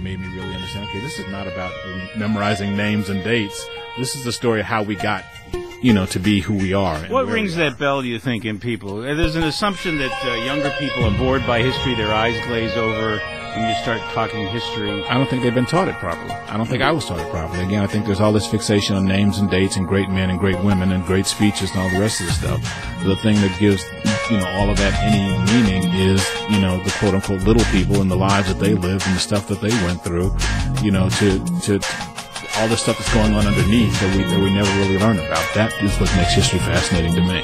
made me really understand, okay, this is not about memorizing names and dates. This is the story of how we got, to be who we are. What rings that bell, do you think, in people? There's an assumption that younger people are bored by history, their eyes glaze over when you start talking history. I don't think they've been taught it properly. I don't think I was taught it properly. Again, I think there's all this fixation on names and dates and great men and great women and great speeches and all the rest of the stuff. The thing that gives, all of that any meaning is, the quote-unquote little people and the lives that they lived and the stuff that they went through, to all the stuff that's going on underneath that we never really learn about. That is what makes history fascinating to me.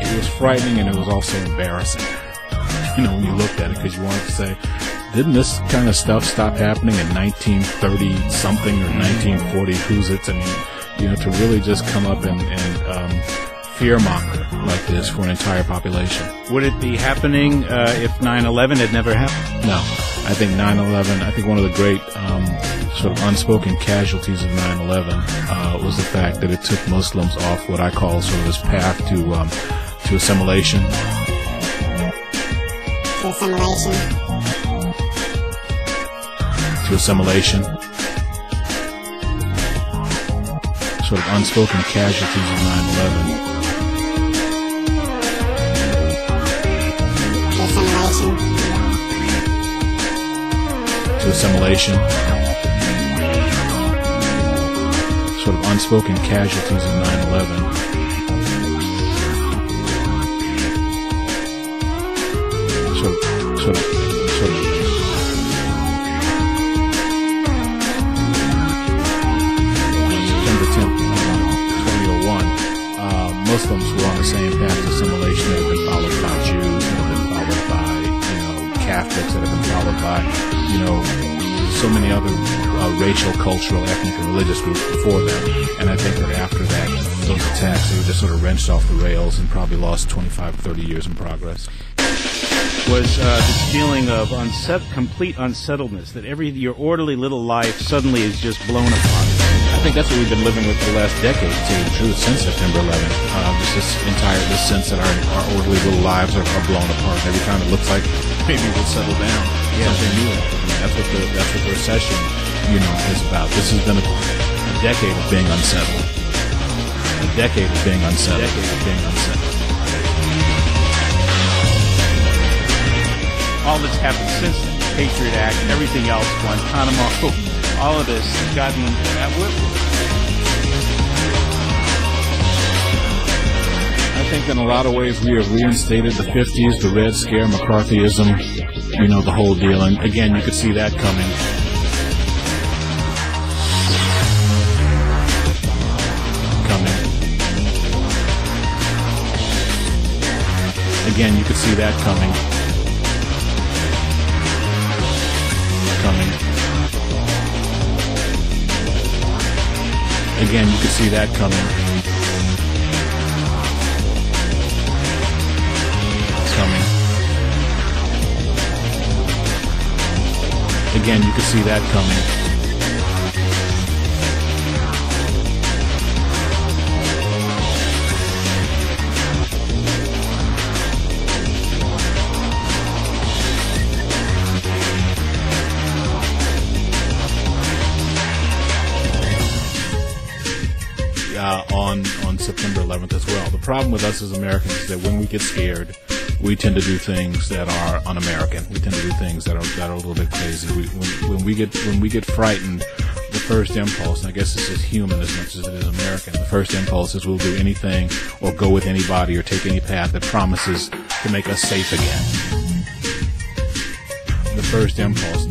It was frightening and it was also embarrassing, when you looked at it, because you wanted to say, didn't this kind of stuff stop happening in 1930 something or 1940? Who's it? I mean, to really just come up and fear-monger like this for an entire population. Would it be happening if 9/11 had never happened? No. I think 9/11, I think one of the great sort of unspoken casualties of 9/11 was the fact that it took Muslims off what I call sort of this path to assimilation. To assimilation. Sort of unspoken casualties of 9/11. To assimilation. Sort of unspoken casualties of 9/11. Sort of. September 10th, 2001, Muslims were on the same path to assimilation that have been followed by Jews, that have been followed by, Catholics, that have been followed by, so many other racial, cultural, ethnic, and religious groups before them. And I think that after that, those attacks, they were just sort of wrenched off the rails and probably lost 25 or 30 years in progress. Was this feeling of complete unsettledness, that your orderly little life suddenly is just blown apart. I think that's what we've been living with for the last decade, to tell you the truth, since September 11th. This sense that our orderly little lives are blown apart. Every time it looks like maybe we'll settle down, something new. That's what the recession, is about. This has been a decade of being unsettled. A decade of being unsettled. All that's happened since then, Patriot Act, everything else, Guantanamo, all of this has gotten I think in a lot of ways we have reinstated the 50s, the Red Scare, McCarthyism, the whole deal. And again, you could see that coming. Again, you could see that coming. Again, you could see that coming. Again, you could see that coming. On September 11th as well. The problem with us as Americans is that when we get scared, we tend to do things that are un-American. We tend to do things that are a little bit crazy. When we get frightened, the first impulse, and I guess this is human as much as it is American, the first impulse is we'll do anything or go with anybody or take any path that promises to make us safe again. The first impulse,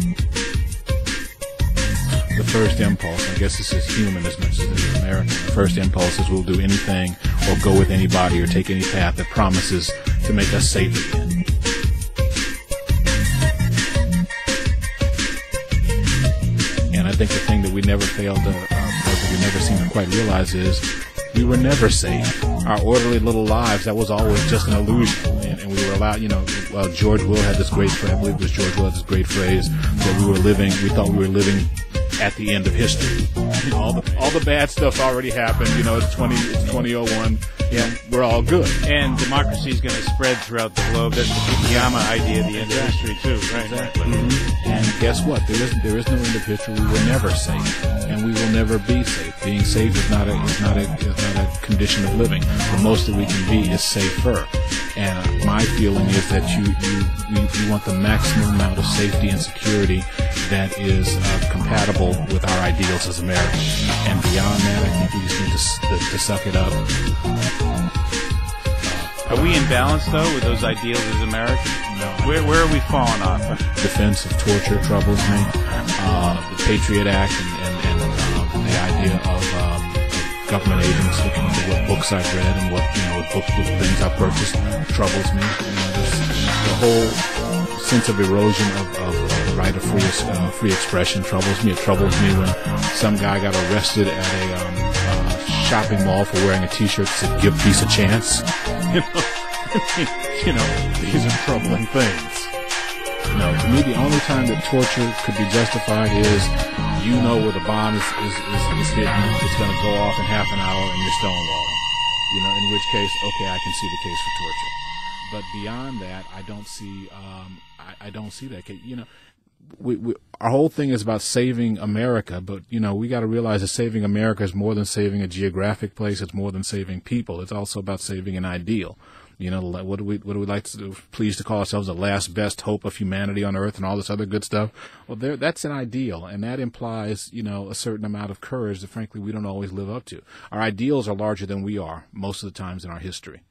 I guess this is human as much as it is American. The first impulse is we'll do anything or go with anybody or take any path that promises to make us safe again. And I think the thing that we never failed to, or that we never seem to quite realize is we were never safe. Our orderly little lives, that was always just an illusion. And we were allowed, George Will had this great phrase, I believe it was George Will had this great phrase, that we thought we were living at the end of history. All the bad stuff already happened. It's 2001. Yeah, we're all good. And democracy is going to spread throughout the globe. That's the Fukuyama idea at the end of history too, right? Exactly. And guess what? There is no end of history. We were never safe, and we will never be safe. Being safe is not a condition of living. The most that we can be is safer. And my feeling is that you want the maximum amount of safety and security that is compatible with our ideals as Americans. And beyond that, I think we just need to suck it up. Are we in balance, though, with those ideals as Americans? No. Where are we falling off? Defense of torture troubles me. The Patriot Act and the idea of government agents looking into what books I've read and what things I've purchased troubles me. The whole sense of erosion of the right of free expression troubles me. It troubles me when some guy got arrested at a shopping mall for wearing a T-shirt that said "Give peace a chance." These are troubling things. To me, the only time that torture could be justified is where the bomb is hidden. It's going to go off in half an hour, and you're stonewalling. In which case, okay, I can see the case for torture. But beyond that, I don't see. I don't see that. Our whole thing is about saving America, but we got to realize that saving America is more than saving a geographic place. It's more than saving people. It's also about saving an ideal. What do we like to please to call ourselves the last best hope of humanity on earth and all this other good stuff? Well, that's an ideal, and that implies a certain amount of courage that frankly we don't always live up to. Our ideals are larger than we are most of the times in our history.